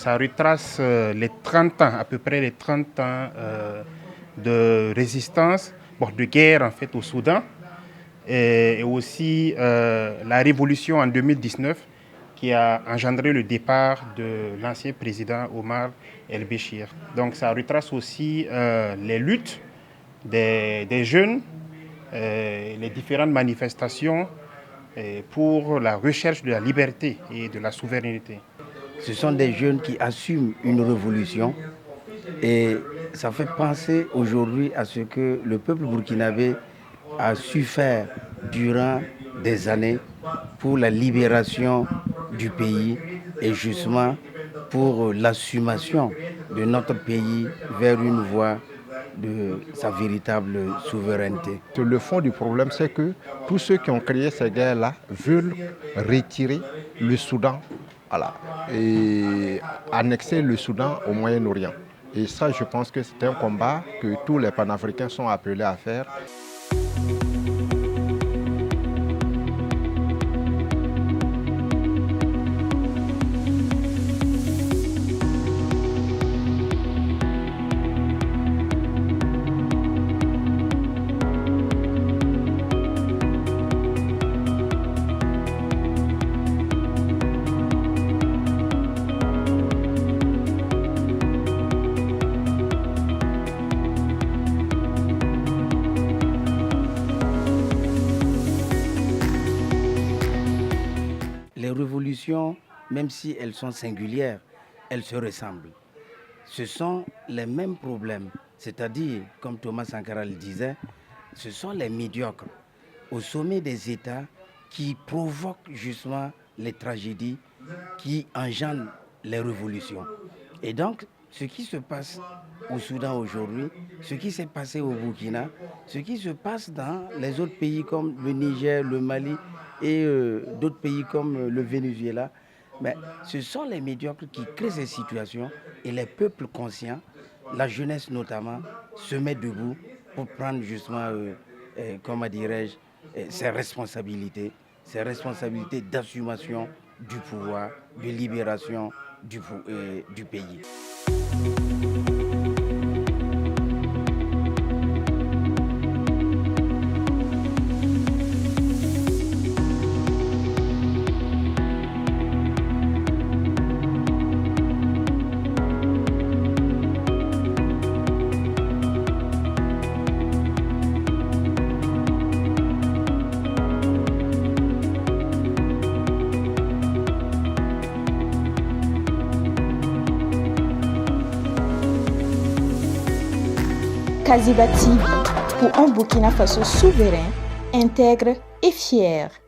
ça retrace les 30 ans, à peu près les 30 ans de résistance, de guerre en fait au Soudan, et aussi la révolution en 2019 qui a engendré le départ de l'ancien président Omar El-Béchir. Donc ça retrace aussi les luttes des jeunes, les différentes manifestations pour la recherche de la liberté et de la souveraineté. Ce sont des jeunes qui assument une révolution et ça fait penser aujourd'hui à ce que le peuple burkinabé a su faire durant des années pour la libération du pays et justement pour l'assumation de notre pays vers une voie de sa véritable souveraineté. Le fond du problème, c'est que tous ceux qui ont créé ces guerres-là veulent retirer le Soudan et annexer le Soudan au Moyen-Orient. Et ça, je pense que c'est un combat que tous les panafricains sont appelés à faire. Les révolutions, même si elles sont singulières, elles se ressemblent. Ce sont les mêmes problèmes, c'est-à-dire, comme Thomas Sankara le disait, ce sont les médiocres au sommet des États qui provoquent justement les tragédies qui engendrent les révolutions. Et donc, ce qui se passe au Soudan aujourd'hui, ce qui s'est passé au Burkina, ce qui se passe dans les autres pays comme le Niger, le Mali et d'autres pays comme le Venezuela, mais ce sont les médiocres qui créent ces situations et les peuples conscients, la jeunesse notamment, se met debout pour prendre justement, comment dirais-je, ses responsabilités d'assumation du pouvoir, de libération du pays. Kaziba TV, pour un Burkina Faso souverain, intègre et fier.